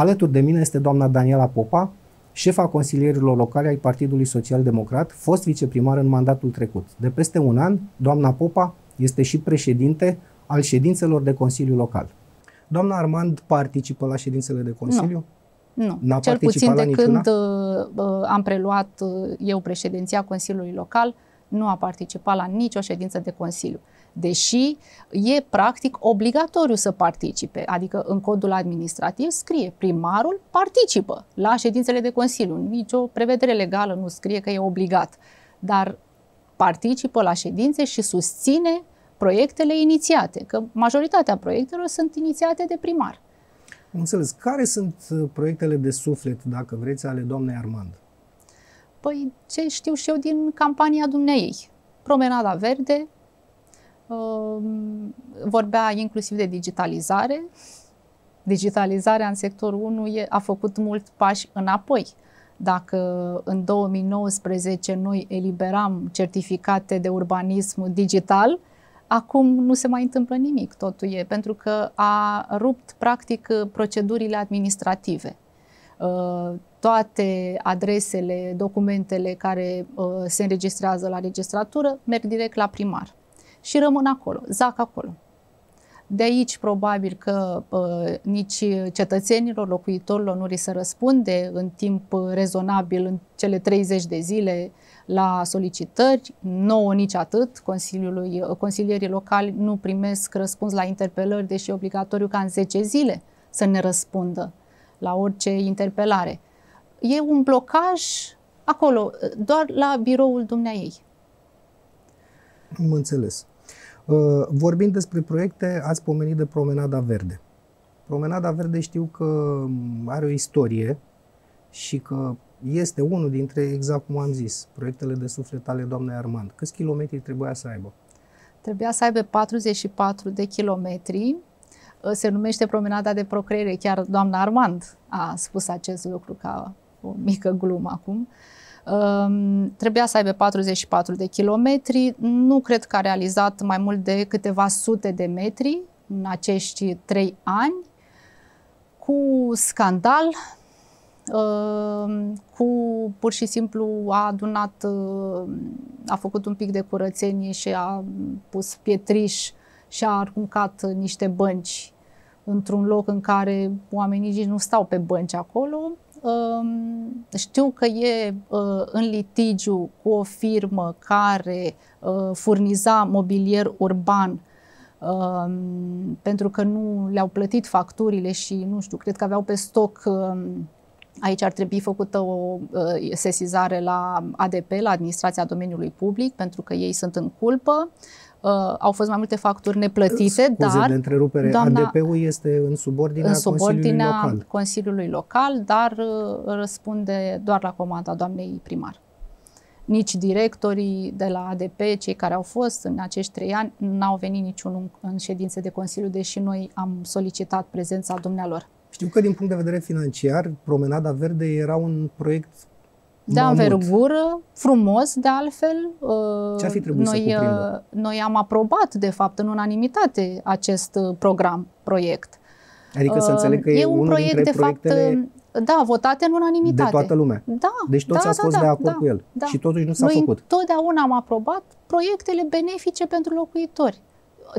Alături de mine este doamna Daniela Popa, șefa consilierilor locale ai Partidului Social Democrat, fost viceprimar în mandatul trecut. De peste un an, doamna Popa este și președinte al ședințelor de Consiliu Local. Doamna Armand participă la ședințele de Consiliu? Nu. N-a Cel puțin participat la de niciuna? când am preluat eu președinția Consiliului Local, nu a participat la nicio ședință de Consiliu. Deși e practic obligatoriu să participe, adică în codul administrativ scrie primarul participă la ședințele de Consiliu. Nici o prevedere legală nu scrie că e obligat, dar participă la ședințe și susține proiectele inițiate, că majoritatea proiectelor sunt inițiate de primar. Înțeles. Care sunt proiectele de suflet, dacă vreți, ale doamnei Armand? Păi ce știu și eu din campania dumneaei. Promenada Verde, vorbea inclusiv de digitalizare. Digitalizarea în sectorul 1 a făcut mult pași înapoi. Dacă în 2019 noi eliberam certificate de urbanism digital, acum nu se mai întâmplă nimic, totul e, pentru că a rupt practic procedurile administrative. Toate adresele, documentele care se înregistrează la registratură merg direct la primar și rămân acolo, zac acolo. De aici probabil că nici cetățenilor, locuitorilor nu li se răspunde în timp rezonabil în cele 30 de zile la solicitări, nouă nici atât. Consilierii locali nu primesc răspuns la interpelări, deși e obligatoriu ca în 10 zile să ne răspundă la orice interpelare. E un blocaj acolo, doar la biroul dumneaei. Am înțeles. Vorbind despre proiecte, ați pomenit de Promenada Verde. Promenada Verde știu că are o istorie și că este unul dintre, exact cum am zis, proiectele de suflet ale doamnei Armand. Câți kilometri trebuia să aibă? Trebuia să aibă 44 de kilometri. Se numește Promenada de Procreere. Chiar doamna Armand a spus acest lucru ca o mică glumă acum. Trebuia să aibă 44 de kilometri. Nu cred că a realizat mai mult de câteva sute de metri în acești 3 ani, cu scandal, cu pur și simplu a adunat, a făcut un pic de curățenie și a pus pietriș și a aruncat niște bănci într-un loc în care oamenii nici nu stau pe bănci acolo. Știu că e în litigiu cu o firmă care furniza mobilier urban pentru că nu le-au plătit facturile și nu știu, cred că aveau pe stoc. Aici ar trebui făcută o sesizare la ADP, la Administrația Domeniului Public, pentru că ei sunt în culpă. Au fost mai multe facturi neplătite, dar de întrerupere, ADP-ul este în subordinea Consiliului Local, dar răspunde doar la comanda doamnei primar. Nici directorii de la ADP, cei care au fost în acești 3 ani, n-au venit niciunul în ședințe de Consiliu, deși noi am solicitat prezența dumnealor. Știu că din punct de vedere financiar, Promenada Verde era un proiect de învergură, frumos de altfel. Ce-ar fi trebuit să cuprindă? Noi am aprobat, de fapt, în unanimitate acest proiect. Adică să înțeleg că e un proiect, dintre proiectele da, votate în unanimitate. De toată lumea. Da. Deci toți ați fost de acord cu el. Da. Și totuși nu s-a făcut. Noi totdeauna am aprobat proiectele benefice pentru locuitori.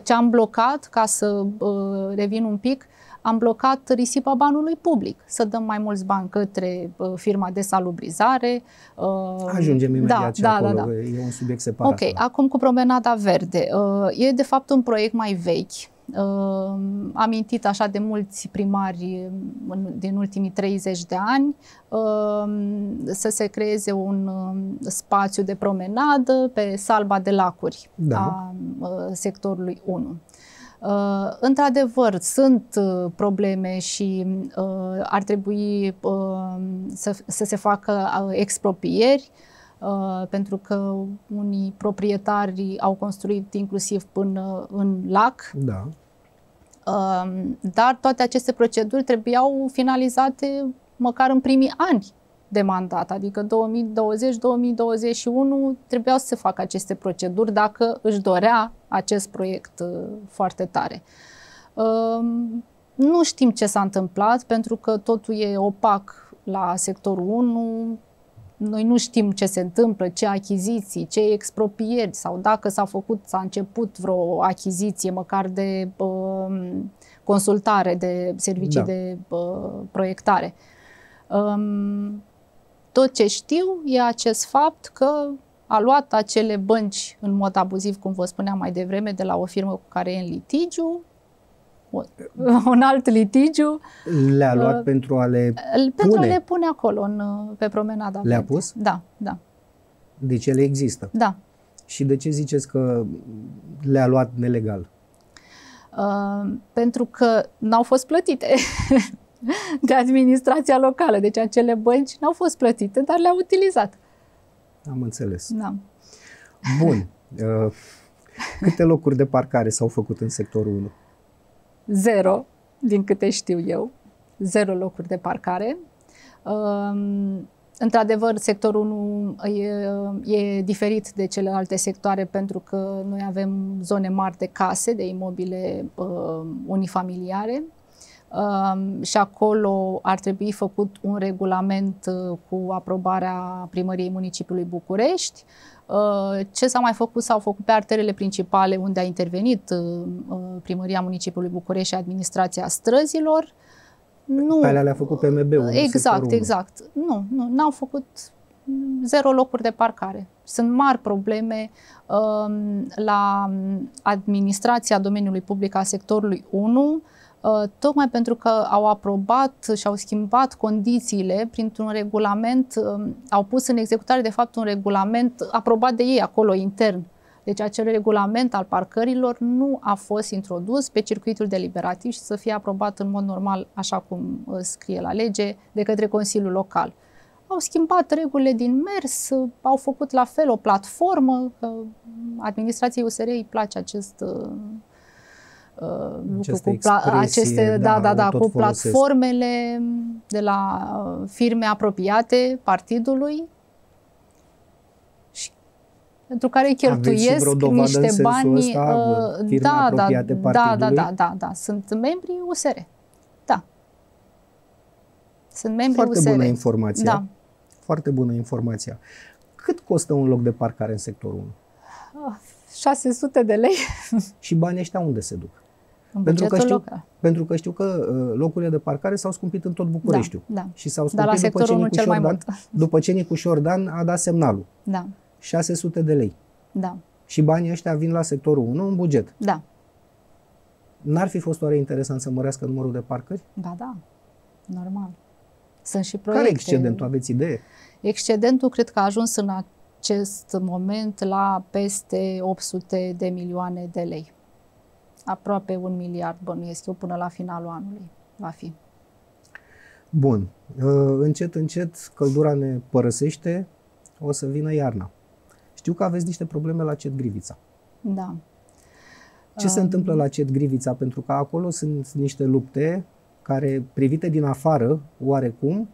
Ce am blocat, ca să revin un pic, am blocat risipa banului public, să dăm mai mulți bani către firma de salubrizare. Ajungem imediat și acolo, e un subiect separat. Ok, acum cu Promenada Verde. E de fapt un proiect mai vechi, amintit așa de mulți primari din ultimii 30 de ani, să se creeze un spațiu de promenadă pe salba de lacuri a sectorului 1. Într-adevăr, sunt probleme și ar trebui să se facă expropieri, pentru că unii proprietari au construit inclusiv până în lac. Da. Dar toate aceste proceduri trebuiau finalizate măcar în primii ani de mandat, adică 2020-2021 trebuiau să se facă aceste proceduri dacă își dorea acest proiect foarte tare. Nu știm ce s-a întâmplat, pentru că totul e opac la sectorul 1. Noi nu știm ce se întâmplă, ce achiziții, ce expropieri sau dacă s-a început vreo achiziție, măcar de consultare, de servicii de proiectare. Tot ce știu e acest fapt că a luat acele bănci în mod abuziv, cum vă spuneam mai devreme, de la o firmă cu care e în litigiu, un alt litigiu. Le-a luat pentru a le pentru pune? a le pune acolo, pe promenada Verde. Le-a pus? Da, da. Deci ele există? Da. Și de ce ziceți că le-a luat nelegal? Pentru că n-au fost plătite de administrația locală. Deci acele bănci n-au fost plătite, dar le-au utilizat. Am înțeles. Da. Bun. Câte locuri de parcare s-au făcut în sectorul 1? 0, din câte știu eu. 0 locuri de parcare. Într-adevăr, sectorul 1 e diferit de celelalte sectoare pentru că noi avem zone mari de case, de imobile unifamiliare și acolo ar trebui făcut un regulament cu aprobarea Primăriei Municipiului București. Ce s-a mai făcut? S-au făcut pe arterele principale unde a intervenit Primăria Municipiului București și Administrația Străzilor. Nu. Pe alea le-a făcut PMB-ul. Exact, exact. N-au făcut 0 locuri de parcare. Sunt mari probleme la administrația domeniului public a sectorului 1, tocmai pentru că au aprobat și au schimbat condițiile printr-un regulament, au pus în executare de fapt un regulament aprobat de ei acolo intern. Deci acel regulament al parcărilor nu a fost introdus pe circuitul deliberativ și să fie aprobat în mod normal, așa cum scrie la lege, de către Consiliul Local. Au schimbat regulile din mers, au făcut la fel o platformă, administrației USR îi place acest lucru cu platformele de la firme apropiate partidului, pentru care cheltuiesc niște bani. Da. Sunt membri USR. Da. Sunt membri USR. Foarte bună informația. Da. Foarte bună informația. Cât costă un loc de parcare în sectorul 1? 600 de lei. Și banii ăștia unde se duc? Pentru că știu că locurile de parcare s-au scumpit în tot Bucureștiul. Da. Și s-au scumpit după ce Nicu Șordan a dat semnalul. Da. 600 de lei. Da. Și banii ăștia vin la sectorul 1 în buget. Da. N-ar fi fost oare interesant să mărească numărul de parcări? Ba da, normal. Sunt și proiecte. Care e excedentul? Aveți idee? Excedentul cred că a ajuns în acest moment la peste 800 de milioane de lei. Aproape 1 miliard, bănuiesc eu, până la finalul anului va fi. Bun. Încet, încet, căldura ne părăsește, o să vină iarna. Știu că aveți niște probleme la CET Grivița. Da. Ce se întâmplă la CET Grivița? Pentru că acolo sunt niște lupte care, privite din afară, oarecum,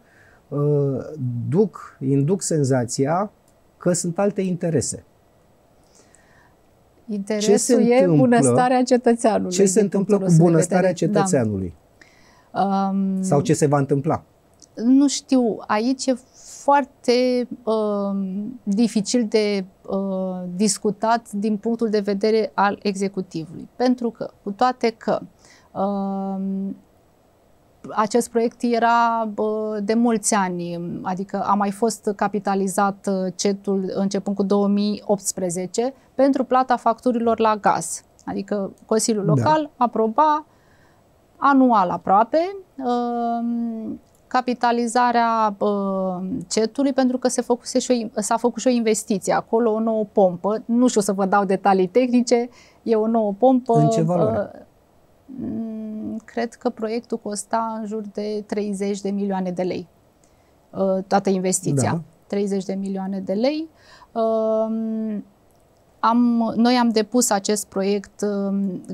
induc senzația că sunt alte interese. Interesul e bunăstarea cetățeanului. Ce se întâmplă cu bunăstarea cetățeanului? Da. Sau ce se va întâmpla? Nu știu. Aici e foarte dificil de discutat din punctul de vedere al executivului. Pentru că, cu toate că acest proiect era de mulți ani, adică a mai fost capitalizat CET-ul începând cu 2018 pentru plata facturilor la gaz. Adică Consiliul Local aproba anual aproape capitalizarea CET-ului pentru că s-a făcut și o investiție. Acolo o nouă pompă, nu știu să vă dau detalii tehnice, e o nouă pompă. În ce valoare? Cred că proiectul costa în jur de 30 de milioane de lei. Toată investiția. Da. 30 de milioane de lei. Noi am depus acest proiect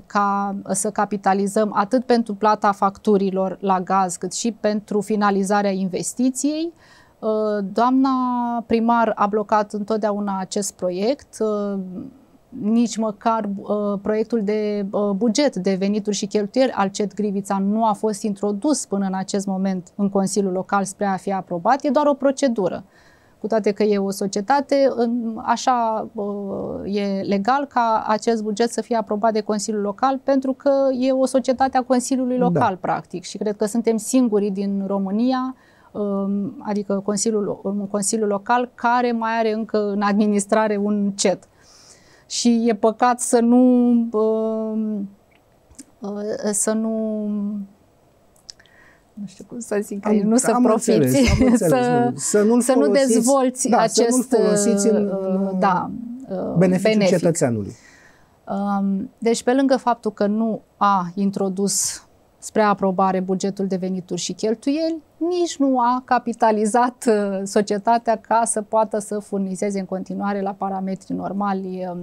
ca să capitalizăm atât pentru plata facturilor la gaz, cât și pentru finalizarea investiției. Doamna primar a blocat întotdeauna acest proiect. nici măcar proiectul de buget de venituri și cheltuieli al CET Grivița nu a fost introdus până în acest moment în Consiliul Local spre a fi aprobat, e doar o procedură. Cu toate că e o societate, așa e legal ca acest buget să fie aprobat de Consiliul Local, pentru că e o societate a Consiliului Local, practic. Și cred că suntem singurii din România, adică Consiliul Local, care mai are încă în administrare un CET. Și e păcat să nu știu cum să zic, nu să profiți, să nu dezvolți acest beneficiu cetățeanului. Deci, pe lângă faptul că nu a introdus spre aprobare bugetul de venituri și cheltuieli, nici nu a capitalizat societatea ca să poată să furnizeze în continuare la parametri normali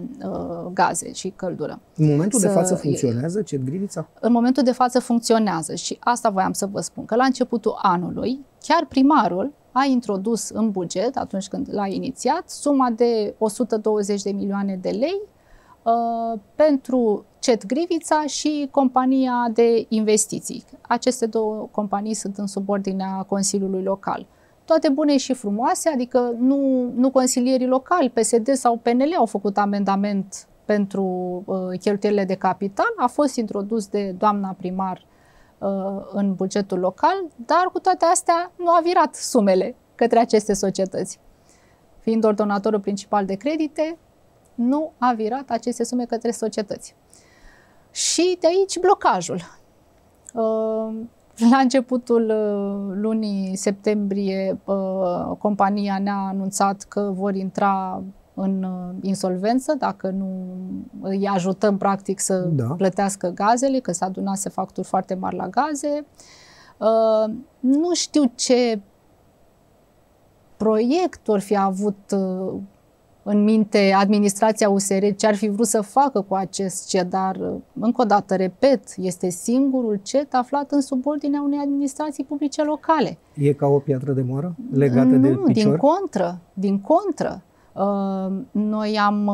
gaze și căldură. În momentul de față funcționează CET Grivița? În momentul de față funcționează și asta voiam să vă spun, că la începutul anului, chiar primarul a introdus în buget, atunci când l-a inițiat, suma de 120 de milioane de lei pentru CET Grivița și compania de investiții. Aceste două companii sunt în subordinea Consiliului Local. Toate bune și frumoase, adică nu consilierii locali, PSD sau PNL au făcut amendament pentru cheltuielile de capital, a fost introdus de doamna primar în bugetul local, dar cu toate astea nu a virat sumele către aceste societăți. Fiind ordonatorul principal de credite, nu a virat aceste sume către societăți. Și de aici blocajul. La începutul lunii septembrie, compania ne-a anunțat că vor intra în insolvență dacă nu îi ajutăm practic să plătească gazele, că s-a adunase facturi foarte mari la gaze. Nu știu ce proiect or fi avut în minte administrația USR, ce ar fi vrut să facă cu acest CET, dar, încă o dată, repet, este singurul CET aflat în subordinea unei administrații publice locale. E ca o piatră de moară legată de picior? Din contră. Noi am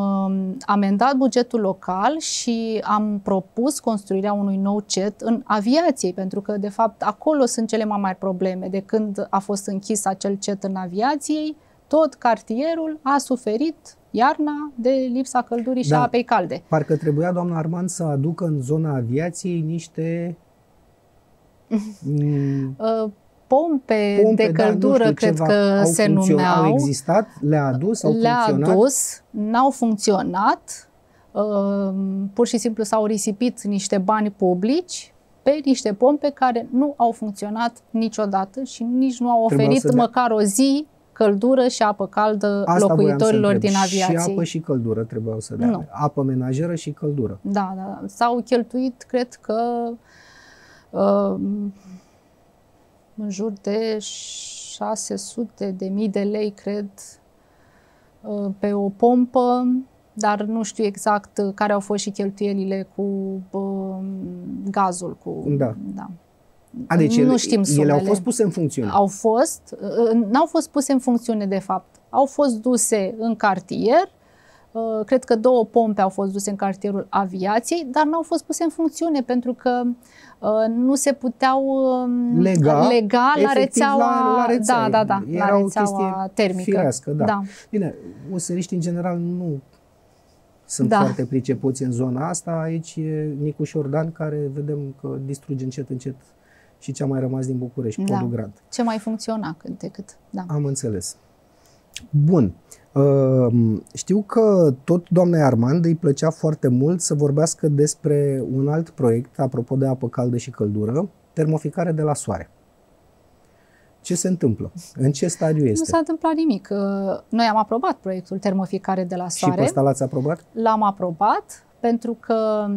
amendat bugetul local și am propus construirea unui nou CET în aviație, pentru că, de fapt, acolo sunt cele mai mari probleme. De când a fost închis acel CET în aviației, tot cartierul a suferit iarna de lipsa căldurii și a apei calde. Parcă trebuia doamna Armand să aducă în zona aviației niște pompe de căldură, cred că se numeau. Au existat? Le-a adus? Au funcționat? Le-a adus, n-au funcționat. Pur și simplu s-au risipit niște bani publici pe niște pompe care nu au funcționat niciodată și nici nu au oferit măcar o zi căldură și apă caldă locuitorilor din aviație. Și apă și căldură trebuiau să dea. Nu. Apă menajeră și căldură. Da. S-au cheltuit, cred că, în jur de 600.000 de lei, cred, pe o pompă, dar nu știu exact care au fost și cheltuielile cu gazul. Deci nu știm sumele. Ele au fost puse în funcțiune? N-au fost puse în funcțiune, de fapt. Au fost duse în cartier. Cred că 2 pompe au fost duse în cartierul aviației, dar n-au fost puse în funcțiune pentru că nu se puteau lega la rețeaua, la rețeaua termică. Firească, da. Bine, useriștii în general nu sunt foarte pricepuți în zona asta. Aici e Nicu Șordan, care vedem că distruge încet și ce a mai rămas din București, Podul Grad. Ce mai funcționa cât de cât. Am înțeles. Bun. Știu că tot doamnei Armand îi plăcea foarte mult să vorbească despre un alt proiect, apropo de apă caldă și căldură, termoficare de la soare. Ce se întâmplă? În ce stadiu este? Nu s-a întâmplat nimic. Noi am aprobat proiectul termoficare de la soare. Și pe ăsta l-ați aprobat? L-am aprobat pentru că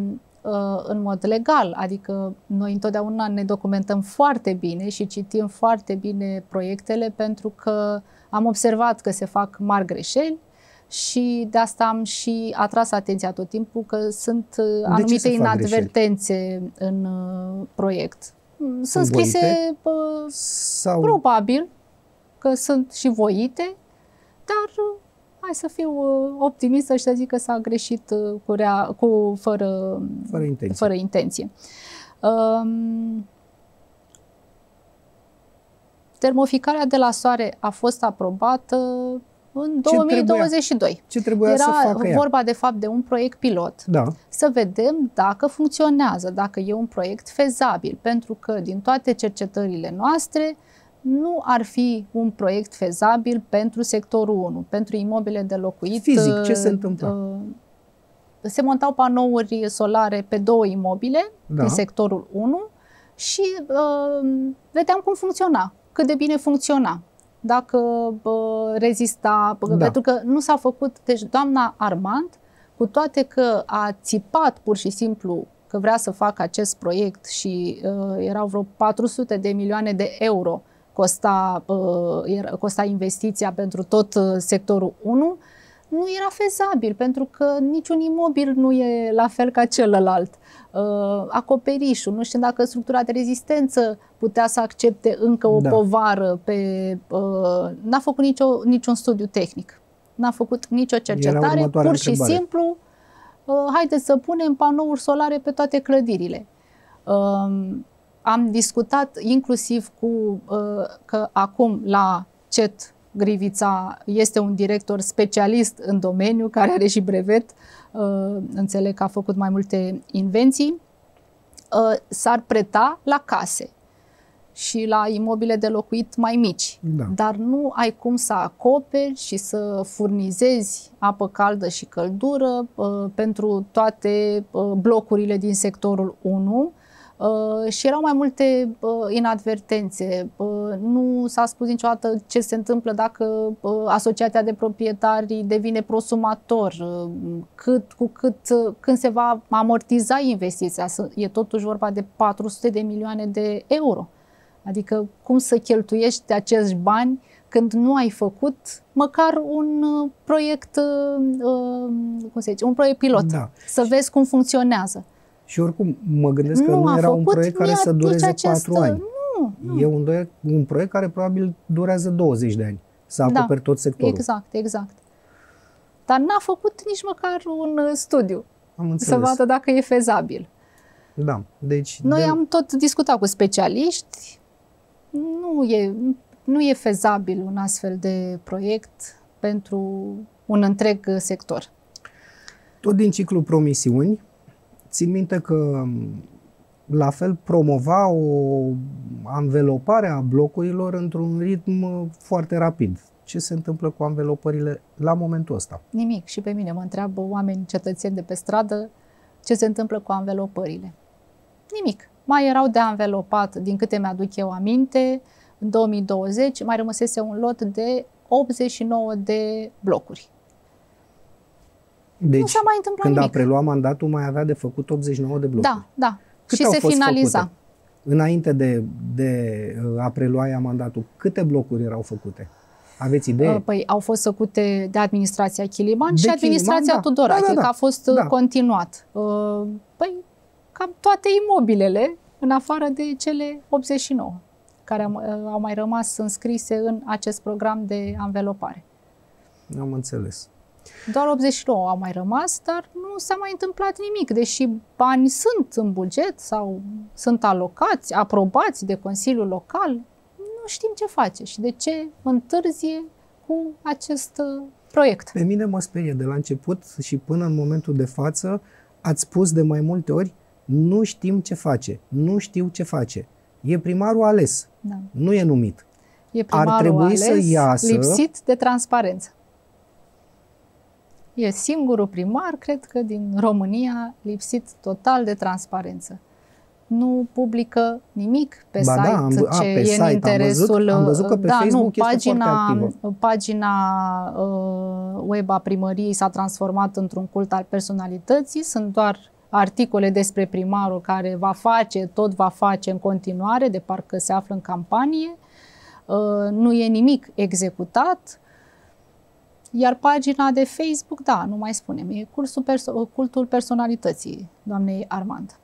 în mod legal, adică noi întotdeauna ne documentăm foarte bine și citim foarte bine proiectele, pentru că am observat că se fac mari greșeli și de asta am și atras atenția tot timpul că sunt anumite inadvertențe în proiect. Sunt scrise probabil că sunt și voite, dar hai să fiu optimistă și să zic că s-a greșit fără intenție. Termoficarea de la soare a fost aprobată în 2022. Ce trebuia să facă ea? Era vorba de fapt de un proiect pilot. Da. Să vedem dacă funcționează, dacă e un proiect fezabil, pentru că din toate cercetările noastre nu ar fi un proiect fezabil pentru sectorul 1, pentru imobile de locuit. Fizic, ce se întâmplă? Se montau panouri solare pe 2 imobile din sectorul 1 și vedeam cum funcționa, cât de bine funcționa. Dacă rezista, pentru că nu s-a făcut, deci doamna Armand, cu toate că a țipat pur și simplu că vrea să facă acest proiect și erau vreo 400 de milioane de euro costa investiția pentru tot sectorul 1, nu era fezabil, pentru că niciun imobil nu e la fel ca celălalt. Acoperișul, nu știu dacă structura de rezistență putea să accepte încă o povară n-a făcut niciun studiu tehnic. N-a făcut nicio cercetare, pur și simplu haideți să punem panouri solare pe toate clădirile. Am discutat inclusiv că acum la CET Grivița este un director specialist în domeniu, care are și brevet, înțeleg că a făcut mai multe invenții, s-ar preta la case și la imobile de locuit mai mici. Da. Dar nu ai cum să acoperi și să furnizezi apă caldă și căldură pentru toate blocurile din sectorul 1. Și erau mai multe inadvertențe. Nu s-a spus niciodată ce se întâmplă dacă asociația de proprietari devine prosumator, când se va amortiza investiția. E totuși vorba de 400 de milioane de euro. Adică cum să cheltuiești acești bani când nu ai făcut măcar un proiect, un proiect pilot, să vezi cum funcționează. Și oricum, mă gândesc că nu era un proiect care să dureze 4 ani. Nu. E un proiect care probabil durează 20 de ani, să acoperi tot sectorul. Exact. Dar n-a făcut nici măcar un studiu să vadă dacă e fezabil. Da, deci... Noi am tot discutat cu specialiști, nu e fezabil un astfel de proiect pentru un întreg sector. Tot din ciclul promisiuni, țin minte că la fel promova o anvelopare a blocurilor într-un ritm foarte rapid. Ce se întâmplă cu anvelopările la momentul ăsta? Nimic. Și pe mine mă întreabă oameni, cetățeni de pe stradă, ce se întâmplă cu anvelopările. Nimic. Mai erau de anvelopat, din câte mi-aduc eu aminte, în 2020 mai rămăsese un lot de 89 de blocuri. Deci, nu s-a mai întâmplat când nimic. a preluat mandatul, mai avea de făcut 89 de blocuri. Da. Câte și se finaliza. Făcute? Înainte de a prelua ea mandatul, câte blocuri erau făcute? Aveți idee? Păi au fost făcute de administrația Chiliman și administrația Tudorache, că a fost continuat. Păi cam toate imobilele, în afară de cele 89, care au mai rămas înscrise în acest program de anvelopare. Am înțeles. Doar 89 au mai rămas, dar nu s-a mai întâmplat nimic, deși bani sunt în buget sau sunt alocați, aprobați de Consiliul Local, nu știm ce face și de ce întârzie cu acest proiect. Pe mine mă sperie de la început și până în momentul de față, ați spus de mai multe ori, nu știm ce face, nu știu ce face. E primarul ales, nu e numit. E primarul ar trebui ales, să iasă lipsit de transparență. E singurul primar, cred că din România, lipsit total de transparență. Nu publică nimic pe site ce e în interesul... Am văzut că pe Facebook este foarte activă. Pagina web a primăriei s-a transformat într-un cult al personalității. Sunt doar articole despre primarul care tot va face în continuare, de parcă se află în campanie. Nu e nimic executat. Iar pagina de Facebook, nu mai spunem, e cultul personalității doamnei Armand.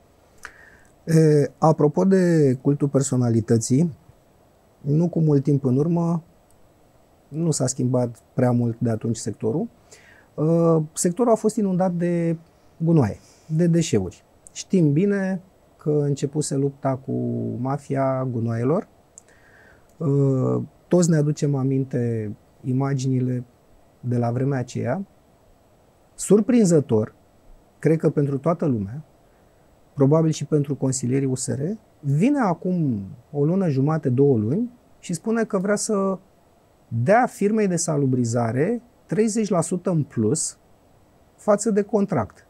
Apropo de cultul personalității, nu cu mult timp în urmă, Nu s-a schimbat prea mult de atunci sectorul. Sectorul a fost inundat de gunoaie, de deșeuri. Știm bine că începuse lupta cu mafia gunoaielor. Toți ne aducem aminte imaginile de la vremea aceea. Surprinzător, cred că pentru toată lumea, probabil și pentru consilierii USR, vine acum o lună jumate, 2 luni și spune că vrea să dea firmei de salubrizare 30% în plus față de contract.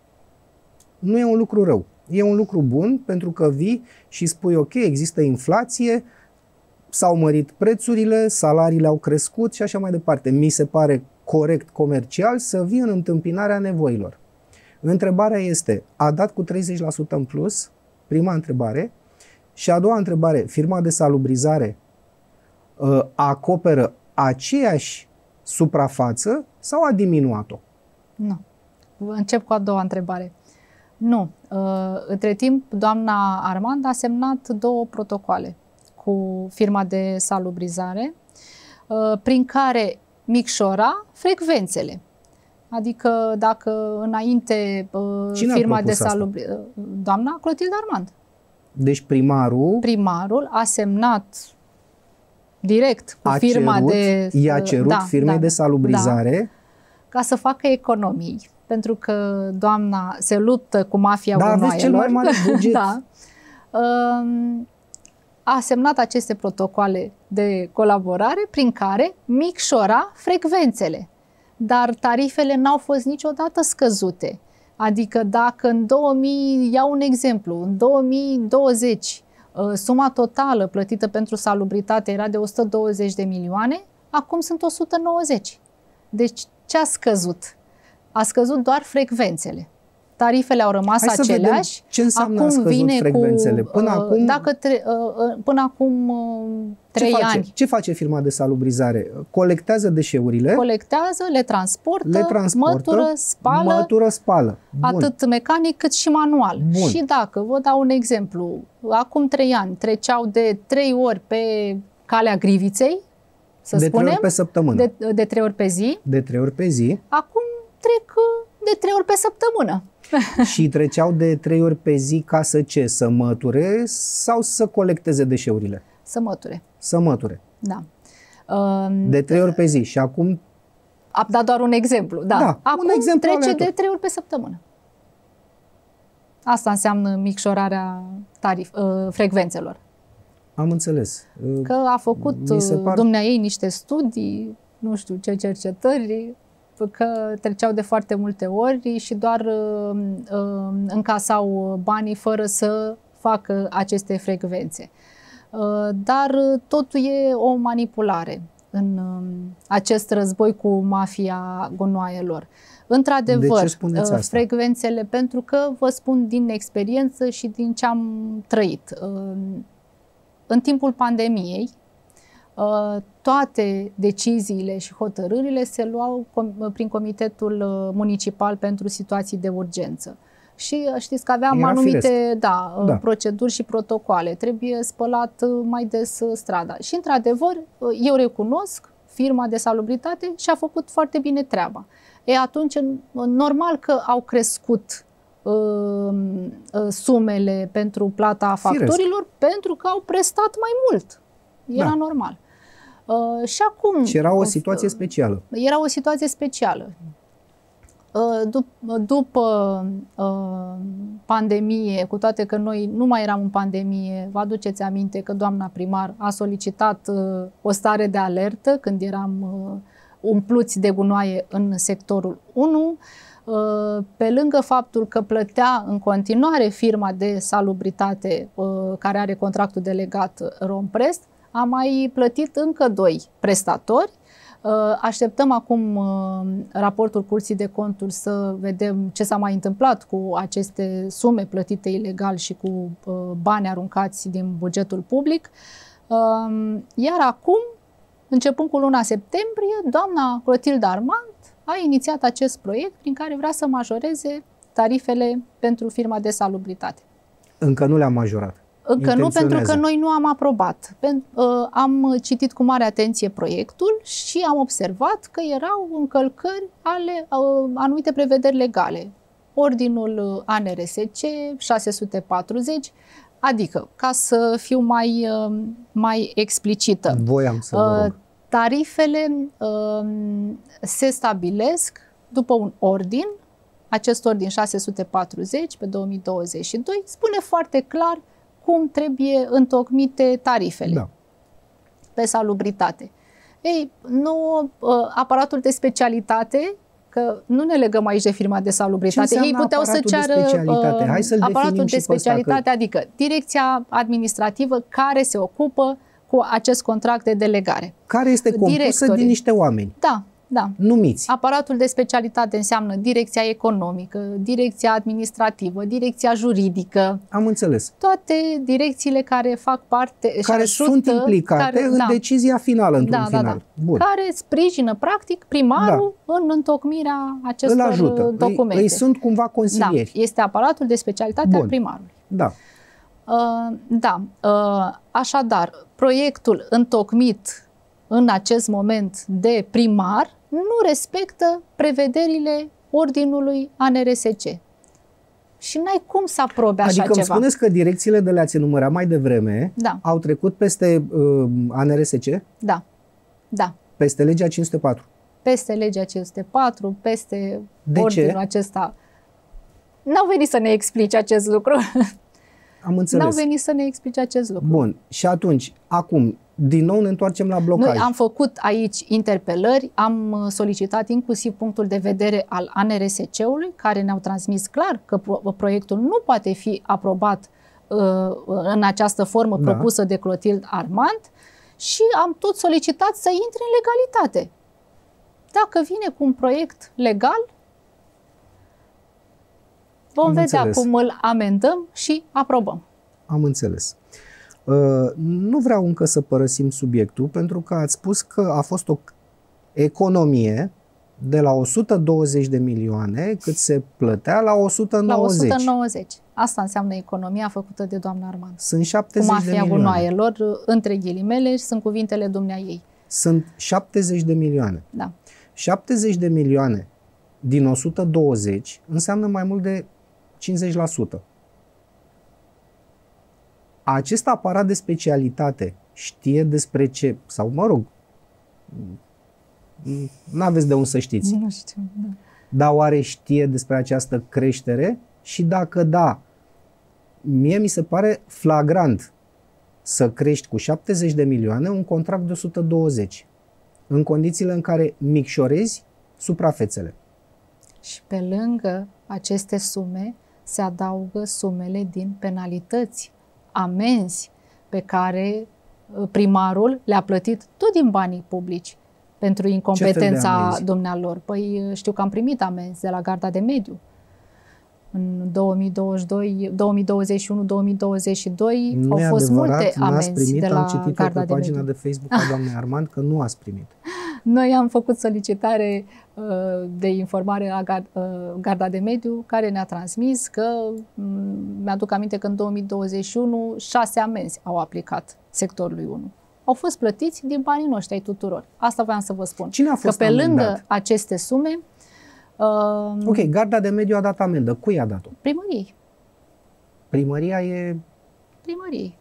Nu e un lucru rău. E un lucru bun pentru că vii și spui ok, există inflație, s-au mărit prețurile, salariile au crescut și așa mai departe. Mi se pare corect comercial să vii în întâmpinarea nevoilor. Întrebarea este, a dat cu 30% în plus? Prima întrebare. Și a doua întrebare, firma de salubrizare acoperă aceeași suprafață sau a diminuat-o? Nu. Încep cu a doua întrebare. Nu. Între timp, doamna Armand a semnat 2 protocoale cu firma de salubrizare, prin care micșora frecvențele. Adică dacă înainte firma de salubrizare... Doamna Clotilde Armand. Deci primarul a semnat direct cu firma de... I-a cerut firmei de salubrizare ca să facă economii. Pentru că doamna se luptă cu mafia gunoaielor. Aveți cel mai mare buget. A semnat aceste protocoale de colaborare prin care micșora frecvențele. Dar tarifele n-au fost niciodată scăzute. Adică dacă în 2000, iau un exemplu, în 2020 suma totală plătită pentru salubritate era de 120 de milioane, acum sunt 190. Deci ce a scăzut? A scăzut doar frecvențele. Tarifele au rămas aceleași. Ce înseamnă acum a scăzut frecvențele? Până acum 3 ani. Ce face firma de salubrizare? Colectează deșeurile. Colectează, le transportă, mătură, spală. Bun. Atât mecanic cât și manual. Bun. Și dacă, vă dau un exemplu, acum 3 ani treceau de 3 ori pe calea Griviței, să spunem. 3 ori pe săptămână. De 3 ori pe zi. De 3 ori pe zi. Acum trec de 3 ori pe săptămână. Și treceau de 3 ori pe zi ca să ce? Să măture sau să colecteze deșeurile? Să măture. Să măture. Da. De 3 ori pe zi. Și acum... Am dat doar un exemplu. Da. Acum un exemplu trece de 3 ori pe săptămână. Asta înseamnă micșorarea frecvențelor. Am înțeles. Că a făcut dumneaei niște studii, nu știu ce cercetări, că treceau de foarte multe ori și doar încasau banii fără să facă aceste frecvențe. Dar totul e o manipulare în acest război cu mafia gunoaielor. Într-adevăr, frecvențele, pentru că vă spun din experiență și din ce am trăit. În timpul pandemiei, toate deciziile și hotărârile se luau prin Comitetul Municipal pentru Situații de Urgență. Și știți că aveam anumite proceduri și protocoale. Trebuie spălat mai des strada. Și într-adevăr, eu recunosc, firma de salubritate și-a făcut foarte bine treaba. Atunci, normal că au crescut sumele pentru plata facturilor, pentru că au prestat mai mult. Era normal. Și acum... Și era o situație specială. Era o situație specială. După pandemie, cu toate că noi nu mai eram în pandemie, vă aduceți aminte că doamna primar a solicitat o stare de alertă când eram umpluți de gunoaie în sectorul 1, pe lângă faptul că plătea în continuare firma de salubritate care are contractul delegat Romprest, a mai plătit încă 2 prestatori. Așteptăm acum raportul Curții de Conturi să vedem ce s-a mai întâmplat cu aceste sume plătite ilegal și cu bani aruncați din bugetul public. Iar acum, începând cu luna septembrie, doamna Clotilde Armand a inițiat acest proiect prin care vrea să majoreze tarifele pentru firma de salubritate. Încă nu le-a majorat. Încă nu, pentru că noi nu am aprobat. Am citit cu mare atenție proiectul și am observat că erau încălcări ale anumite prevederi legale. Ordinul ANRSC 640, adică, ca să fiu mai explicită, voiam să vă rog. Tarifele se stabilesc după un ordin. Acest ordin 640 pe 2022 spune foarte clar cum trebuie întocmite tarifele, Da. pe salubritate. Ei, nu, aparatul de specialitate, că nu ne legăm aici de firma de salubritate, ei puteau să ceară aparatul de specialitate, adică direcția administrativă care se ocupă cu acest contract de delegare. Care este compusă din niște oameni. Da. Da. Numiți. Aparatul de specialitate înseamnă direcția economică, direcția administrativă, direcția juridică. Am înțeles. Toate direcțiile care fac parte, care sunt implicate în decizia finală, într-un final. Bun. Care sprijină, practic, primarul în întocmirea acestor documente. Îi sunt cumva consilieri. Da. Este aparatul de specialitate al primarului. Da. Așadar, proiectul întocmit în acest moment de primar nu respectă prevederile ordinului ANRSC. Și n-ai cum să aprobe așa ceva. Adică îmi spuneți că direcțiile de le-ați enumerat mai devreme au trecut peste ANRSC? Da. Da. Peste legea 504? Peste legea 504, peste ordinul acesta. N-au venit să ne explice acest lucru. Am înțeles. N-au venit să ne explice acest lucru. Bun. Și atunci, acum, din nou ne întoarcem la blocaj. Noi am făcut aici interpelări, am solicitat inclusiv punctul de vedere al ANRSC-ului, care ne-au transmis clar că proiectul nu poate fi aprobat în această formă propusă de Clotilde Armand și am tot solicitat să intre în legalitate. Dacă vine cu un proiect legal, vom vedea cum îl amendăm și aprobăm. Am înțeles. Nu vreau încă să părăsim subiectul, pentru că ați spus că a fost o economie de la 120 de milioane cât se plătea la 190. La 190. Asta înseamnă economia făcută de doamna Armand. Sunt 70 de milioane. Cu mafia gunoaielor, între ghilimele, sunt cuvintele dumneaei. Sunt 70 de milioane. Da. 70 de milioane din 120 înseamnă mai mult de 50%. Acest aparat de specialitate știe despre ce, sau mă rog, n-aveți de unde să știți. Nu știu, da. Dar oare știe despre această creștere? Și dacă da, mie mi se pare flagrant să crești cu 70 de milioane un contract de 120, în condițiile în care micșorezi suprafețele. Și pe lângă aceste sume se adaugă sumele din penalități, amenzi pe care primarul le-a plătit tot din banii publici pentru incompetența dumnealor. Păi știu că am primit amenzi de la Garda de Mediu. În 2021-2022 au fost multe amenzi de la Am citit Garda pe de pagina Mediu. de Facebook a doamnei Armand că nu ați primit. Noi am făcut solicitare de informare la Garda de Mediu, care ne-a transmis că, mi-aduc aminte că în 2021 6 amenzi au aplicat sectorului 1. Au fost plătiți din banii noștri ai tuturor. Asta voiam să vă spun. Cine a fost că pe amendat? lângă aceste sume... Ok, Garda de Mediu a dat amendă. Cui a dat-o? Primăriei. Primăria e... Primăriei.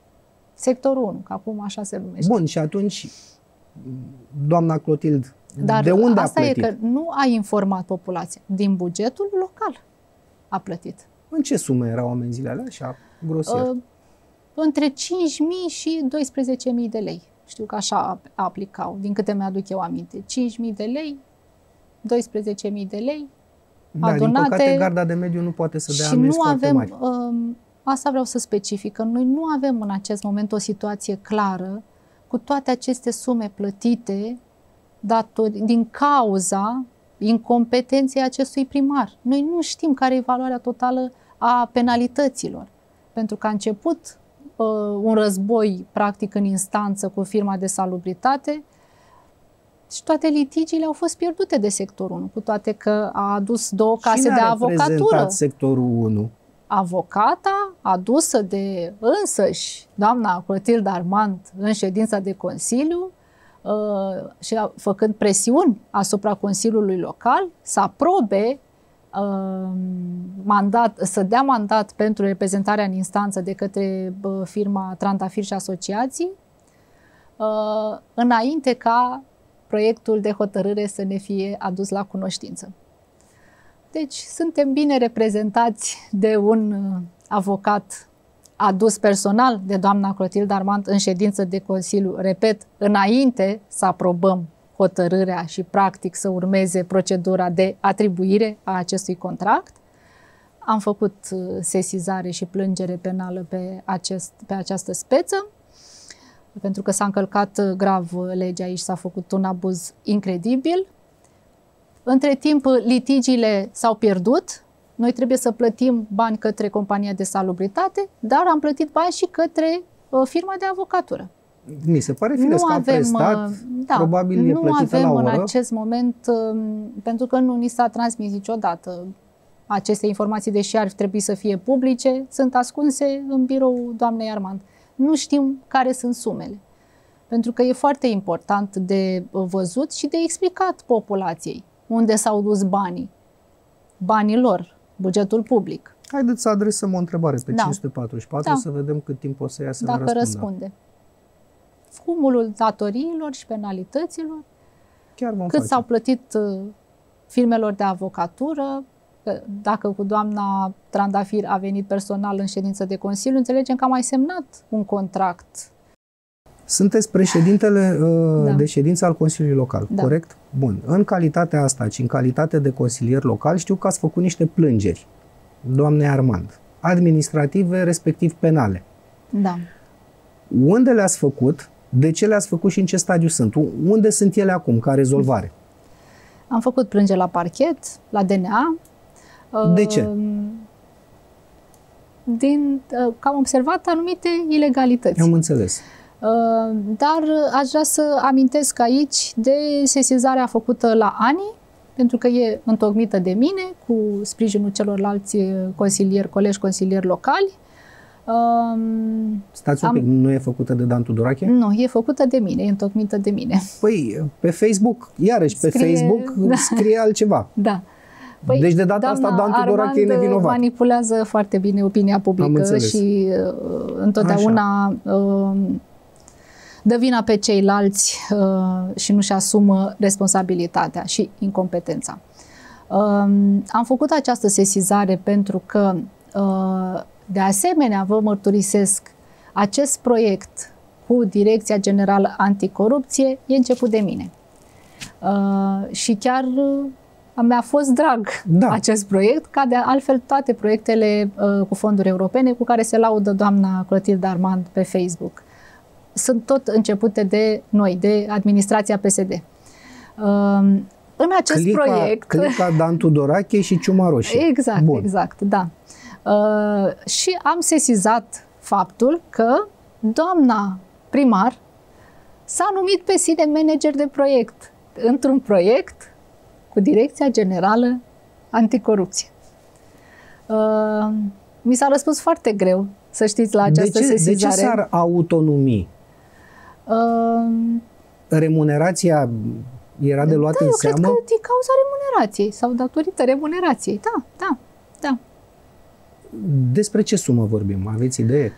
Sectorul 1, că acum așa se numește. Bun, și atunci, doamna Clotilde, dar de unde asta a plătit? E că nu a informat populația. Din bugetul local a plătit. În ce sume erau amenziile alea? Așa, grosier. Între 5.000 și 12.000 de lei. Știu că așa aplicau, din câte mi-aduc eu aminte. 5.000 de lei, 12.000 de lei, da, adunate. Din păcate, Garda de Mediu nu poate să dea amenzi foarte mari. Asta vreau să specific, că noi nu avem în acest moment o situație clară cu toate aceste sume plătite din cauza incompetenței acestui primar. Noi nu știm care e valoarea totală a penalităților. Pentru că a început un război, practic, în instanță cu firma de salubritate și toate litigiile au fost pierdute de sectorul 1, cu toate că a adus 2 case de avocatură. Cine a reprezentat sectorul 1 avocata adusă de însăși doamna Clotilde Armand în ședința de Consiliu și făcând presiuni asupra Consiliului Local să aprobe să dea mandat pentru reprezentarea în instanță de către firma Trandafir și Asociații, înainte ca proiectul de hotărâre să ne fie adus la cunoștință. Deci suntem bine reprezentați de un avocat adus personal de doamna Clotilde Armand în ședință de Consiliu, repet, înainte să aprobăm hotărârea și practic să urmeze procedura de atribuire a acestui contract. Am făcut sesizare și plângere penală pe această speță, pentru că s-a încălcat grav legea aici, s-a făcut un abuz incredibil. Între timp, litigiile s-au pierdut. Noi trebuie să plătim bani către compania de salubritate, dar am plătit bani și către firma de avocatură. Mi se pare firesc că am prestat, probabil e plătită la oră. Nu avem în acest moment, pentru că nu ni s-a transmis niciodată aceste informații, deși ar trebui să fie publice, sunt ascunse în birou doamnei Armand. Nu știm care sunt sumele, pentru că e foarte important de văzut și de explicat populației unde s-au dus banii lor, bugetul public. Haideți să adresăm o întrebare pe 544 să vedem cât timp o să ia să ne răspunde. Cumulul datoriilor și penalităților, cât s-au plătit firmelor de avocatură, dacă cu doamna Trandafir a venit personal în ședință de Consiliu, înțelegem că a mai semnat un contract. Sunteți președintele de ședință al Consiliului Local, corect? Bun. În calitatea asta și în calitate de consilier local, știu că ați făcut niște plângeri, doamnei Armand, administrative, respectiv penale. Da. Unde le-ați făcut? De ce le-ați făcut și în ce stadiu sunt? Unde sunt ele acum, ca rezolvare? Am făcut plângeri la parchet, la DNA. De ce? Că am observat anumite ilegalități. Am înțeles. Dar aș vrea să amintesc aici de sesizarea făcută la ANI, pentru că e întocmită de mine, cu sprijinul celorlalți colegi consilieri locali. Stați un pic, nu e făcută de Dan Tudorache? Nu, e făcută de mine, e întocmită de mine. Păi, pe Facebook, iarăși, pe Facebook scrie altceva. Da. Păi, deci de data asta Dan Tudorache e nevinovat. Manipulează foarte bine opinia publică și întotdeauna dă vina pe ceilalți și nu-și asumă responsabilitatea și incompetența. Am făcut această sesizare pentru că, de asemenea, vă mărturisesc, acest proiect cu Direcția Generală Anticorupție e început de mine. Și chiar mi-a fost drag acest proiect, ca de altfel toate proiectele cu fonduri europene cu care se laudă doamna Clotilde Armand pe Facebook. Sunt tot începute de noi, de administrația PSD. În acest proiect... Clica Dan Tudorache și Ciuma Roșie. Exact, exact, da. Și am sesizat faptul că doamna primar s-a numit pe sine manager de proiect într-un proiect cu Direcția Generală Anticorupție. Mi s-a răspuns foarte greu, să știți, la această sesizare. De ce s-ar autonumi? Remunerația era de luat în seamă? Eu cred că din cauza remunerației sau datorită remunerației. Da. Despre ce sumă vorbim? Aveți idee?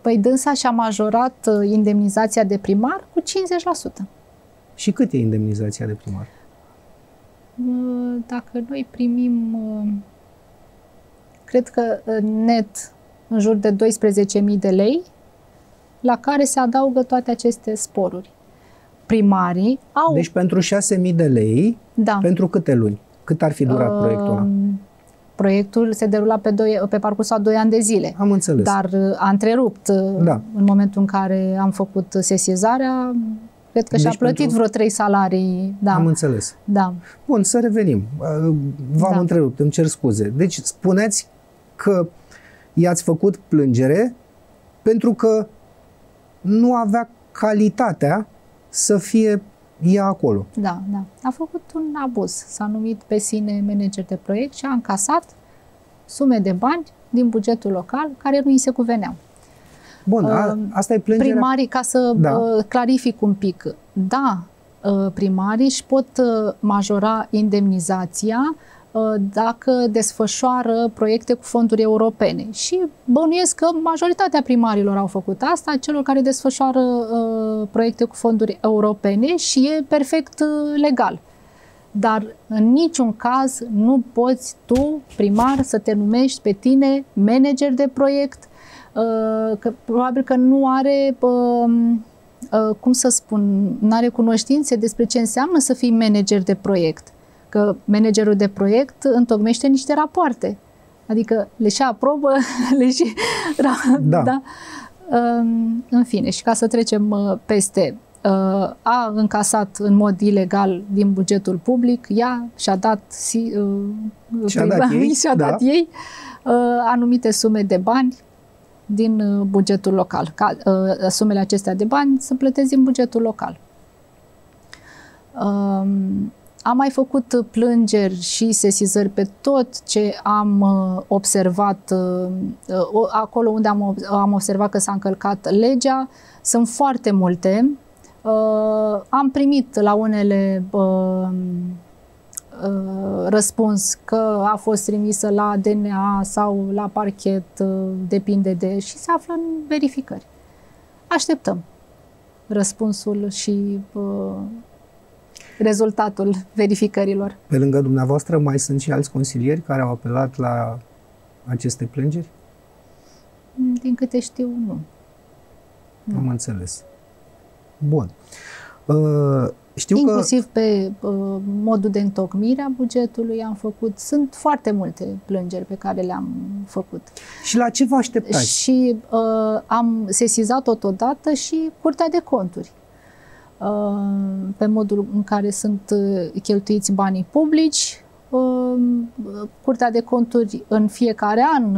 Păi dânsa și-a majorat indemnizația de primar cu 50%. Și cât e indemnizația de primar? Dacă noi primim, cred că net, în jur de 12.000 de lei, la care se adaugă toate aceste sporuri. Primarii au... Deci pentru 6.000 de lei, pentru câte luni? Cât ar fi durat proiectul ăla? Proiectul se derula pe parcursul a 2 ani de zile. Am înțeles. Dar a întrerupt în momentul în care am făcut sesizarea. Cred că și-a plătit vreo 3 salarii. Da. Am înțeles. Da. Bun, să revenim. V-am întrerupt, îmi cer scuze. Deci spuneți că i-ați făcut plângere pentru că nu avea calitatea să fie ea acolo. Da. A făcut un abuz. S-a numit pe sine manager de proiect și a încasat sume de bani din bugetul local care nu îi se cuveneau. Bun, asta e plângerea. Primarii, ca să clarific un pic, da, primarii își pot majora indemnizația dacă desfășoară proiecte cu fonduri europene. Și bănuiesc că majoritatea primarilor au făcut asta, celor care desfășoară proiecte cu fonduri europene, și e perfect legal. Dar în niciun caz nu poți tu, primar, să te numești pe tine manager de proiect, că probabil că nu are, cum să spun, nu are cunoștințe despre ce înseamnă să fii manager de proiect. Că managerul de proiect întocmește niște rapoarte. Adică le și aprobă, le și... Da. În fine, și ca să trecem peste, a încasat în mod ilegal din bugetul public, ea și-a dat, ei anumite sume de bani din bugetul local. Sumele acestea de bani să plătesc din bugetul local. Am mai făcut plângeri și sesizări pe tot ce am observat, acolo unde am observat că s-a încălcat legea. Sunt foarte multe. Am primit la unele răspuns că a fost trimisă la DNA sau la parchet, depinde de, și se află în verificări. Așteptăm răspunsul și rezultatul verificărilor. Pe lângă dumneavoastră mai sunt și alți consilieri care au apelat la aceste plângeri? Din câte știu, nu. Am înțeles. Bun. Știu inclusiv pe modul de întocmire a bugetului am făcut. Sunt foarte multe plângeri pe care le-am făcut. Și la ce vă așteptați? Și am sesizat totodată și Curtea de Conturi pe modul în care sunt cheltuiți banii publici. Curtea de Conturi în fiecare an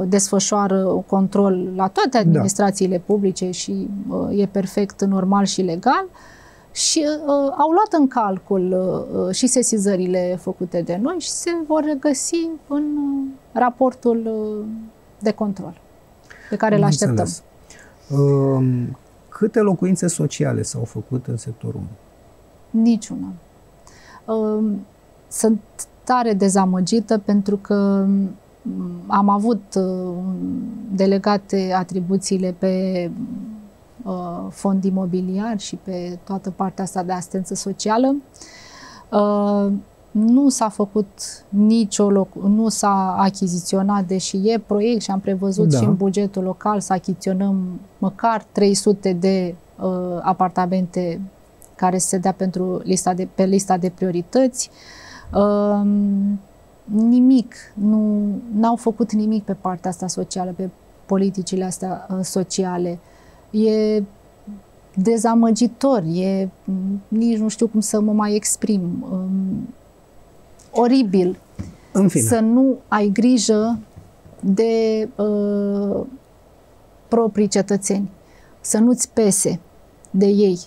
desfășoară control la toate administrațiile publice și e perfect normal și legal. Și au luat în calcul și sesizările făcute de noi și se vor regăsi în raportul de control pe care îl așteptăm. Câte locuințe sociale s-au făcut în sectorul 1? Niciuna. Sunt tare dezamăgită pentru că am avut delegate atribuțiile pe fond imobiliar și pe toată partea asta de asistență socială. Nu s-a făcut nu s-a achiziționat, deși e proiect și am prevăzut și în bugetul local să achiziționăm măcar 300 de apartamente care se dea pe lista de priorități. Nimic, n-au făcut nimic pe partea asta socială, pe politicile astea sociale. E dezamăgitor, nici nu știu cum să mă mai exprim, oribil să nu ai grijă de proprii cetățeni, să nu-ți pese de ei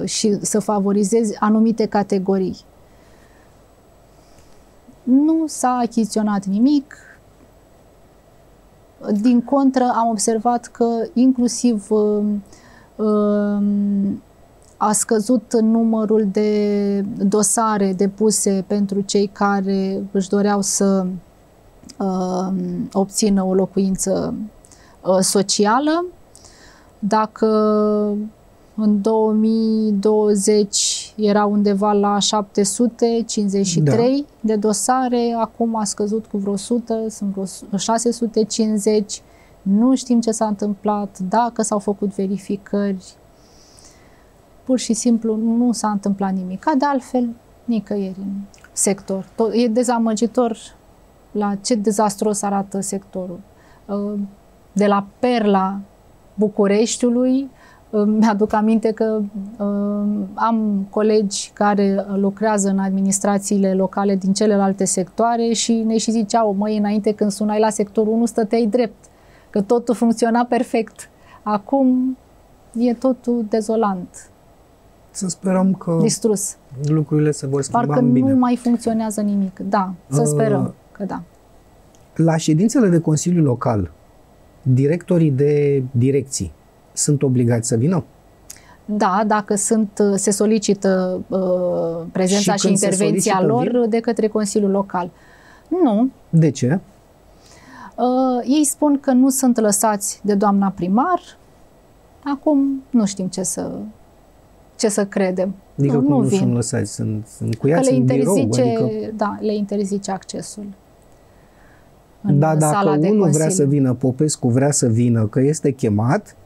și să favorizezi anumite categorii. Nu s-a achiziționat nimic. Din contră, am observat că inclusiv a scăzut numărul de dosare depuse pentru cei care își doreau să obțină o locuință socială. Dacă în 2020 era undeva la 753 de dosare, acum a scăzut cu vreo 100, sunt vreo 650. Nu știm ce s-a întâmplat, dacă s-au făcut verificări. Pur și simplu nu s-a întâmplat nimic. Ca de altfel, nicăieri în sector. E dezamăgitor la ce dezastros arată sectorul. De la Perla Bucureștiului, mi-aduc aminte că am colegi care lucrează în administrațiile locale din celelalte sectoare și ne și ziceau, măi, înainte când sunai la sectorul 1 stăteai drept, că totul funcționa perfect. Acum e totul dezolant. Să sperăm că distrus. Lucrurile se vor schimba în bine. Parcă nu mai funcționează nimic. Da, să sperăm că da. La ședințele de Consiliu Local, directorii de direcții sunt obligați să vină? Da, dacă se solicită prezența și intervenția lor de către Consiliul Local. Nu. De ce? Ei spun că nu sunt lăsați de doamna primar. Acum nu știm ce să credem. Adică cum nu sunt lăsați? Sunt încuiați în birou? Adică... Da, le interzice accesul. Da, dacă unul vrea să vină, Popescu vrea să vină, că este chemat,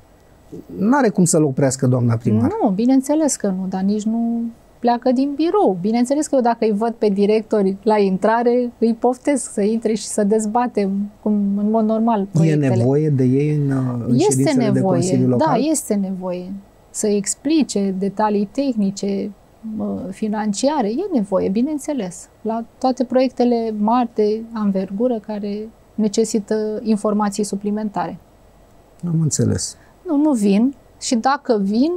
n-are cum să-l oprească doamna primar. Nu, bineînțeles că nu, dar nici nu pleacă din birou. Bineînțeles că eu dacă îi văd pe directori la intrare, îi poftesc să intre și să dezbatem în mod normal proiectele. E nevoie de ei în ședințele de Consiliu Local? Da, este nevoie să explice detalii tehnice, financiare. E nevoie, bineînțeles. La toate proiectele mari de anvergură care necesită informații suplimentare. Am înțeles. Nu vin și dacă vin,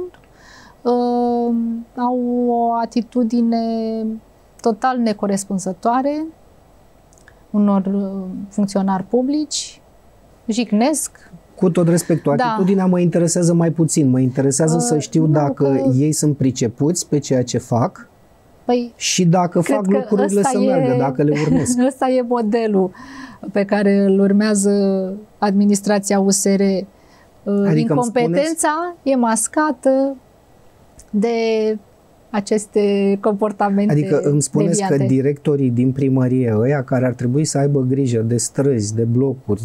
au o atitudine total necorespunzătoare unor funcționari publici, jignesc. Cu tot respectul, atitudinea mă interesează mai puțin. Mă interesează să știu dacă ei sunt pricepuți pe ceea ce fac și dacă fac lucrurile să meargă, dacă le urmesc. Ăsta e modelul pe care îl urmează administrația USR. Adică incompetența e mascată de aceste comportamente Adică îmi spuneți deviate. Că directorii din primărie, ăia care ar trebui să aibă grijă de străzi, de blocuri,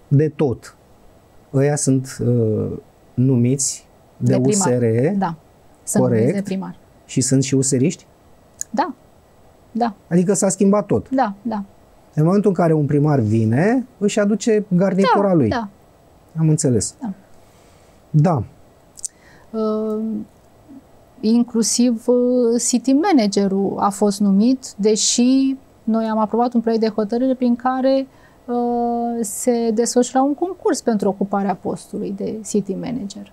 de tot, ăia sunt numiți de USR, da, sunt numiți de primar. Și sunt și useriști? Da, da. Adică s-a schimbat tot? Da, da. În momentul în care un primar vine, își aduce garnitura lui. Da. Am înțeles. Da. Da. Inclusiv city managerul a fost numit, deși noi am aprobat un proiect de hotărâre prin care se desfășura un concurs pentru ocuparea postului de city manager.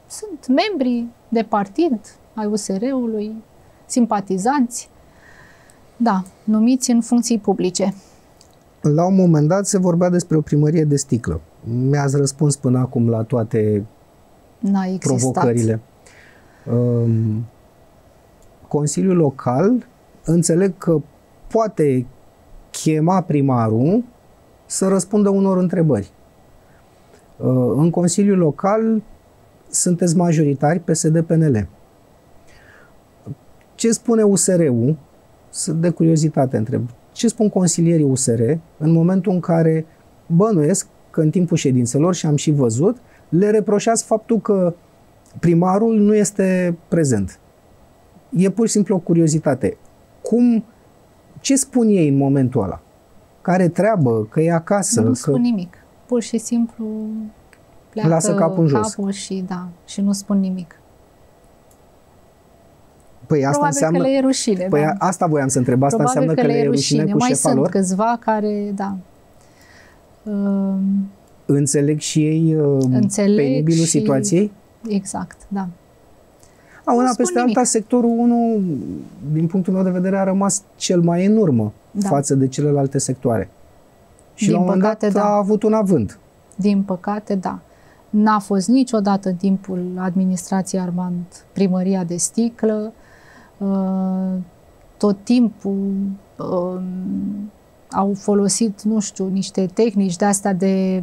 Sunt membri de partid ai USR-ului, simpatizanți, da, numiți în funcții publice. La un moment dat se vorbea despre o primărie de sticlă. Mi-ați răspuns până acum la toate provocările. Consiliul Local înțeleg că poate chema primarul să răspundă unor întrebări. În Consiliul Local sunteți majoritari PSD-PNL. Ce spune USR-ul? De curiozitate întreb. Ce spun consilierii USR în momentul în care bănuiesc că în timpul ședințelor, și am și văzut, le reproșați faptul că primarul nu este prezent? E pur și simplu o curiozitate. Ce spun ei în momentul ăla? Care treabă? Că e acasă? Nu spun nimic. Pur și simplu pleacă lasă capul în jos. Și nu spun nimic. Păi asta probabil înseamnă... că le e rușine. Păi asta voiam să întreb. Asta probabil înseamnă că le e rușine cu mai șefa lor? sunt câțiva care, da. Înțeleg și ei penibilul situației? Exact, da. Una peste alta, sectorul 1, din punctul meu de vedere, a rămas cel mai în urmă față de celelalte sectoare. Și la un moment dat a avut un avânt. Din păcate, da. N-a fost niciodată în timpul administrației Armand primăria de sticlă. Tot timpul au folosit, nu știu, niște tehnici de-astea de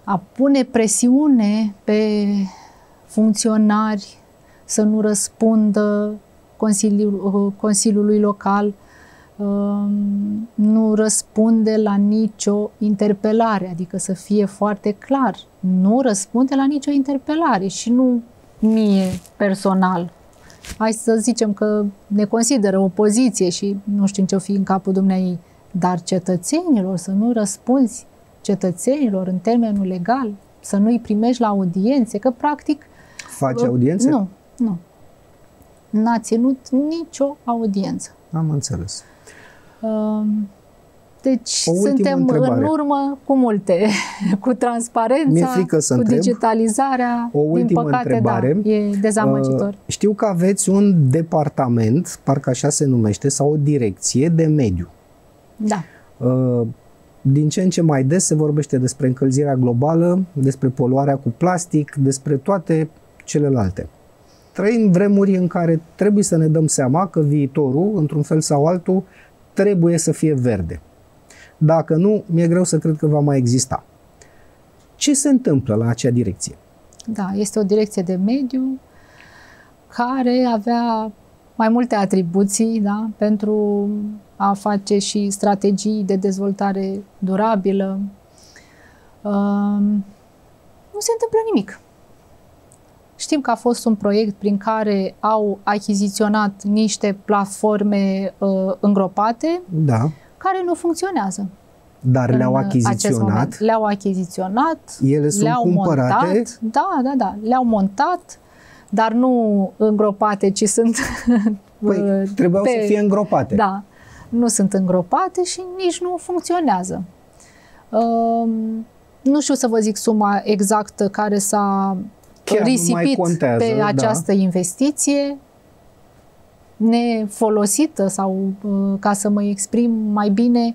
a pune presiune pe funcționari să nu răspundă Consiliului Local, nu răspunde la nicio interpelare, adică să fie foarte clar, nu răspunde la nicio interpelare și nu mie personal. Hai să zicem că ne consideră opoziție și nu știu ce-o fi în capul dumneai, dar cetățenilor, să nu răspunzi cetățenilor în termenul legal, să nu-i primești la audiențe, că practic... Faci audiențe? Nu. N-a ținut nicio audiență. Am înțeles. Deci suntem în urmă cu multe, cu transparența, cu digitalizarea. O ultimă din păcate, întrebare. Da, e dezamăgitor. Știu că aveți un departament, parcă așa se numește, sau o direcție de mediu. Da. Din ce în ce mai des se vorbește despre încălzirea globală, despre poluarea cu plastic, despre toate celelalte. Trăim vremuri în care trebuie să ne dăm seama că viitorul, într-un fel sau altul, trebuie să fie verde. Dacă nu, mi-e greu să cred că va mai exista. Ce se întâmplă la acea direcție? Da, este o direcție de mediu care avea mai multe atribuții, da, pentru a face și strategii de dezvoltare durabilă. Nu se întâmplă nimic. Știm că a fost un proiect prin care au achiziționat niște platforme îngropate, da, care nu funcționează. Dar le-au achiziționat. Le-au achiziționat. Ele sunt cumpărate. Montat, da. Le-au montat, dar nu îngropate, ci sunt... Păi, trebuiau să fie îngropate. Da. Nu sunt îngropate și nici nu funcționează. Nu știu să vă zic suma exactă care s-a risipit pe această investiție nefolosită sau, ca să mă exprim mai bine,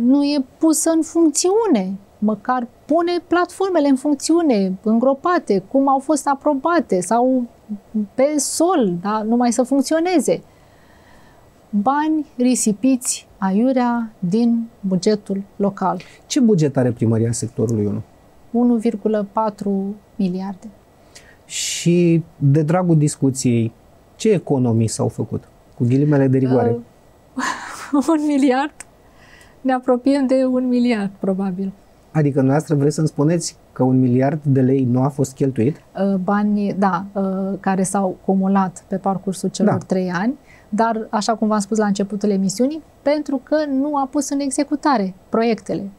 nu e pusă în funcțiune. Măcar pune platformele în funcțiune, îngropate, cum au fost aprobate sau pe sol, da? Numai să funcționeze. Bani risipiți aiurea din bugetul local. Ce buget are primăria sectorului 1? 1,4 miliarde. Și de dragul discuției, ce economii s-au făcut? Cu ghilimele de rigoare. 1 miliard? Ne apropiem de 1 miliard, probabil. Adică dumneavoastră vreți să-mi spuneți că 1 miliard de lei nu a fost cheltuit? Bani, da, care s-au cumulat pe parcursul celor 3 ani, dar, așa cum v-am spus la începutul emisiunii, pentru că nu a pus în executare proiectele.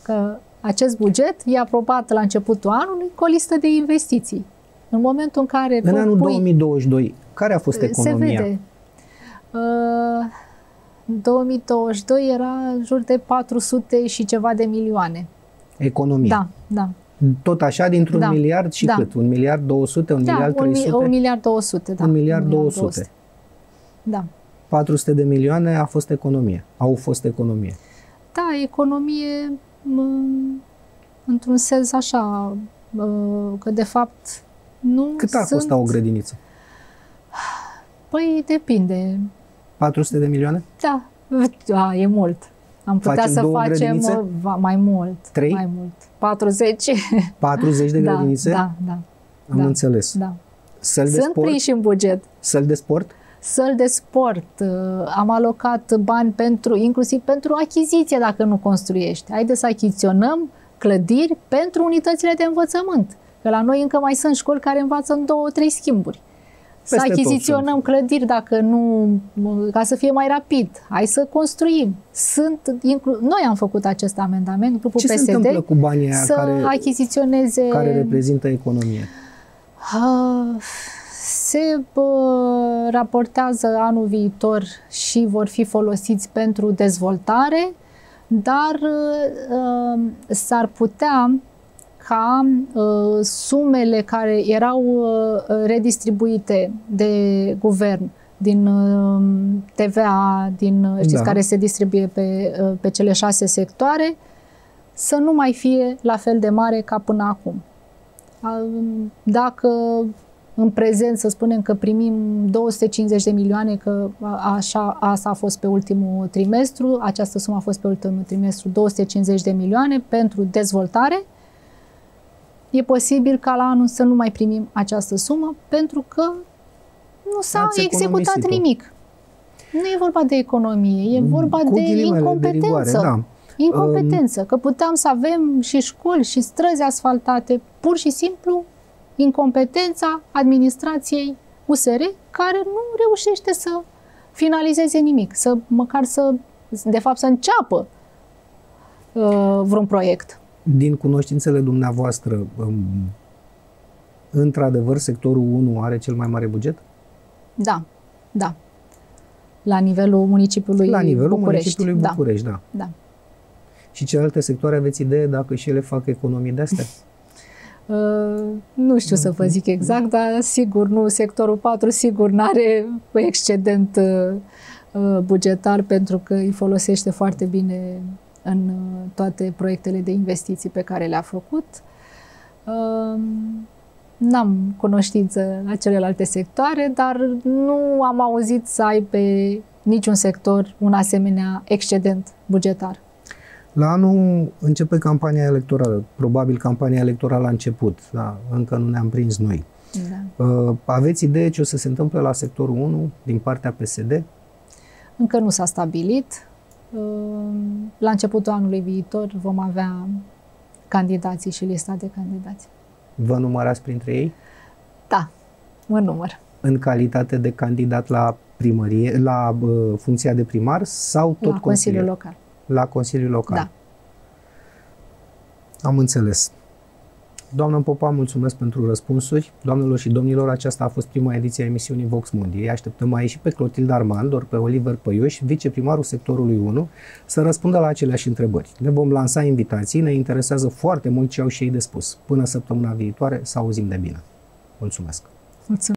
Că acest buget e aprobat la începutul anului cu o listă de investiții. În momentul în care... În anul 2022, care a fost economia? Se vede. 2022 era în jur de 400 și ceva de milioane. Economia? Da. Tot așa, dintr-un miliard și cât? 1 miliard 200, 1 miliard 300? 1 miliard 200, da. 1 miliard 200. Da. 400 de milioane a fost economie. Au fost economie. Da, economie într-un sens așa, că de fapt nu Cât a costat o grădiniță? Păi depinde. 400 de milioane? Da, e mult. Am putea să facem mai mult. 3? Mai mult. 40. 40 de grădinițe? Da. Am înțeles. Da. Săli de sport? Sunt prinși în buget. Săli de sport? Săli de sport. Am alocat bani inclusiv pentru achiziție dacă nu construiești. Haideți să achiziționăm clădiri pentru unitățile de învățământ. Că la noi încă mai sunt școli care învață în 2-3 schimburi. Să achiziționăm clădiri dacă nu, ca să fie mai rapid. Hai să construim. Noi am făcut acest amendament, grupul PSD. Ce se întâmplă cu banii aia care reprezintă economie? Se raportează anul viitor și vor fi folosiți pentru dezvoltare, dar s-ar putea ca sumele care erau redistribuite de guvern din TVA, știți, care se distribuie pe cele 6 sectoare, să nu mai fie la fel de mare ca până acum. Dacă în prezent să spunem că primim 250 de milioane, că asta a fost pe ultimul trimestru, această sumă a fost pe ultimul trimestru, 250 de milioane pentru dezvoltare, e posibil ca la anul să nu mai primim această sumă pentru că nu s-a executat nimic. Nu e vorba de economie, e vorba de incompetență. Incompetență, că puteam să avem și școli și străzi asfaltate, pur și simplu incompetența administrației USR, care nu reușește să finalizeze nimic, de fapt să înceapă vreun proiect. Din cunoștințele dumneavoastră, într-adevăr, sectorul 1 are cel mai mare buget? Da. La nivelul municipiului București. La nivelul municipiului București, da. Și celelalte sectoare aveți idee dacă și ele fac economii de astea? Nu știu să vă zic exact, dar sigur nu, sectorul 4 sigur n-are excedent bugetar pentru că îi folosește foarte bine în toate proiectele de investiții pe care le-a făcut. N-am cunoștință la celelalte sectoare, dar nu am auzit să ai pe niciun sector un asemenea excedent bugetar. La anul începe campania electorală. Probabil campania electorală a început, dar încă nu ne-am prins noi. Da. Aveți idee ce o să se întâmple la sectorul 1 din partea PSD? Încă nu s-a stabilit. La începutul anului viitor vom avea candidații și lista de candidați. Vă numărați printre ei? Da, mă număr. În calitate de candidat la primărie, la funcția de primar sau tot la Consiliul Local? La Consiliul Local. Da. Am înțeles. Doamnă Popa, mulțumesc pentru răspunsuri. Doamnelor și domnilor, aceasta a fost prima ediție a emisiunii Vox Mundi. Îi așteptăm aici și pe Clotilde Armand, ori pe Oliver Păiuș, viceprimarul sectorului 1, să răspundă la aceleași întrebări. Le vom lansa invitații, ne interesează foarte mult ce au și ei de spus. Până săptămâna viitoare, să auzim de bine. Mulțumesc! Mulțumesc!